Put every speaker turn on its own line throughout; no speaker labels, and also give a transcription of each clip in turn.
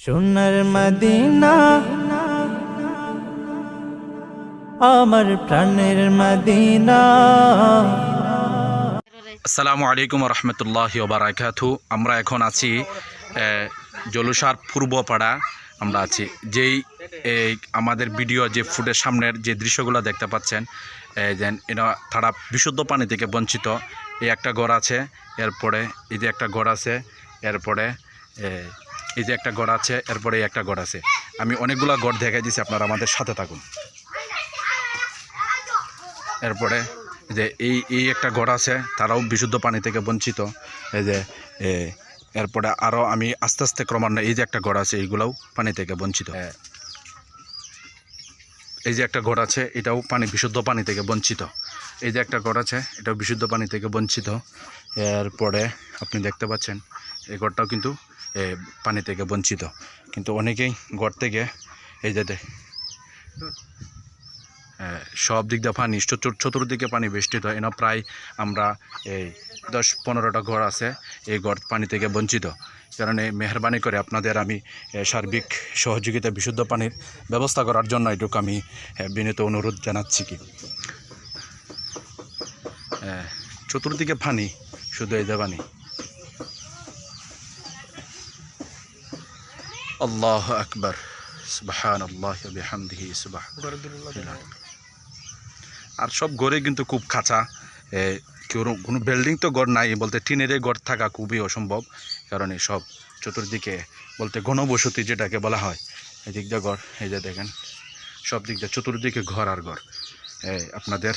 সোনার মদিনা আমার প্রাণের মদিনা।
আসসালামু আলাইকুম রহমতুল্লাহি ওয়া বারাকাতুহু। আমরা এখন আছি জলুসার পূর্বপাড়া। আমরা আছি যেই আমাদের ভিডিও যে ফুটের সামনের যে দৃশ্যগুলো দেখতে পাচ্ছেন, যেন এরা তারা বিশুদ্ধ পানি থেকে বঞ্চিত। এই একটা ঘর আছে, এরপরে এই যে একটা ঘর আছে, এরপরে এই যে একটা ঘর আছে, এরপরে এই একটা ঘর আছে। আমি অনেকগুলো ঘর দেখাই দিচ্ছি, আপনারা আমাদের সাথে থাকুন। এরপরে যে এই একটা ঘর আছে, তারাও বিশুদ্ধ পানি থেকে বঞ্চিত। এই যে এরপরে আরও আমি আস্তে আস্তে ক্রমান্বয়ে এই যে একটা ঘর আছে, এইগুলোও পানি থেকে বঞ্চিত। এই যে একটা ঘর আছে, এটাও বিশুদ্ধ পানি থেকে বঞ্চিত। এই যে একটা ঘর আছে, এটাও বিশুদ্ধ পানি থেকে বঞ্চিত। এরপরে আপনি দেখতে পাচ্ছেন এই ঘরটাও কিন্তু পানি থেকে বঞ্চিত। কিন্তু অনেকেই ঘর থেকে এই যে সব দিক দিয়ে পানি, চতুর্দিকে পানি বেষ্টিত। এনে প্রায় আমরা এই 10-15টা ঘর আছে, এই ঘর পানি থেকে বঞ্চিত। কারণে মেহরবানি করে আপনাদের আমি সার্বিক সহযোগিতা বিশুদ্ধ পানির ব্যবস্থা করার জন্য এটুকু আমি বিনীত অনুরোধ জানাচ্ছি। কি চতুর্দিকে পানি, শুধু এই যে পানি। আল্লাহু আকবার, সুবহানাল্লাহি ওয়া বিহামদিহি, সুবহানাল্লাহ। আর সব ঘরে কিন্তু খুব কাঁচা, কোনো বিল্ডিং তো ঘর নাই বলতে, টিনের ঘর থাকা খুবই অসম্ভব। কারণ এই সব চতুর্দিকে বলতে ঘনবসতি যেটাকে বলা হয়, এই দিক দিয়ে ঘর। এই যে দেখেন সব দিক দিয়ে চতুর্দিকে ঘর আর ঘর। আপনাদের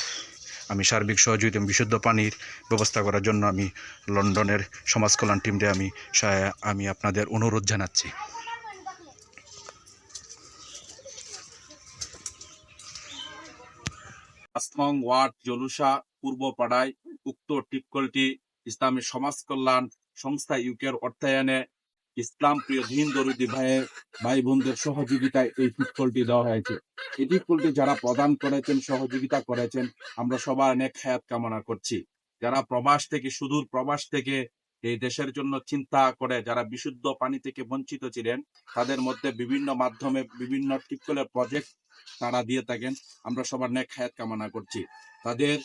আমি সার্বিক সহযোগিতা বিশুদ্ধ পানির ব্যবস্থা করার জন্য আমি লন্ডনের সমাজ কল্যাণ টিমরে আমি আপনাদের অনুরোধ জানাচ্ছি। আসমাং ওয়ার্ড জলুসা পূর্বপাড়ায় উক্ত টিপকলটি ইসলামী সমাজ কল্যাণ সংস্থা ইউকের অর্থায়নে ইসলাম প্রিয় দিন দরুদি ভাই বোনদের সহযোগিতায় এই টিপকলটি দেওয়া হয়েছে। এই টিপকলটি যারা প্রদান করেছেন, সহযোগিতা করেছেন, আমরা সবার নেক হায়াত কামনা করছি। যারা প্রবাস থেকে, সুদূর প্রবাস থেকে এই দেশের জন্য চিন্তা করে যারা বিশুদ্ধ পানি থেকে বঞ্চিত ছিলেন, তাদের মধ্যে বিভিন্ন মাধ্যমে বিভিন্ন টিপকলের প্রজেক্ট তারা দিয়ে থাকেন। আমরা সবার নেক হায়াত কামনা করছি। তাদের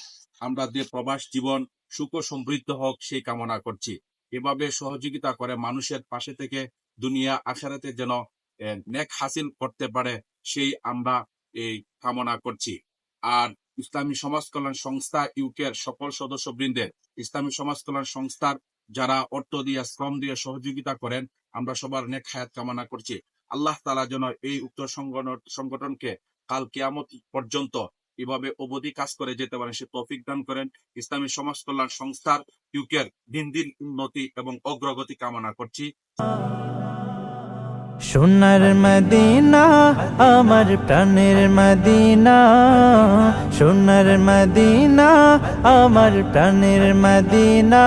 আমরা যে প্রবাস জীবন সুখ সমৃদ্ধ হোক সেই কামনা করছি। এভাবে সহযোগিতা করে মানুষের পাশে থেকে দুনিয়া আখিরাতে যেন নেক হাসিল করতে পারে, সেই আমরা এই কামনা করছি। আর ইসলামী সমাজ কল্যাণ সংস্থা ইউকের সকল সদস্যবৃন্দের, ইসলামী সমাজ কল্যাণ সংস্থার যারা অর্থ দিয়ে, শ্রম দিয়ে সহযোগিতা করেন, আমরা সবার নেক হায়াত কামনা করছি। আল্লাহ তাআলা যেন এই উক্ত সংগঠনকে কাল কিয়ামত পর্যন্ত এভাবে অবধি কাজ করে যেতে পারেন, সে তৌফিক দান করেন। ইসলামী সমাজ কল্যাণ সংস্থার ইউকের দিন দিন উন্নতি এবং অগ্রগতি কামনা করছি।
সোনার মদিনা আমার প্রাণের মদিনা, সোনার মদিনা আমার প্রাণের মদিনা।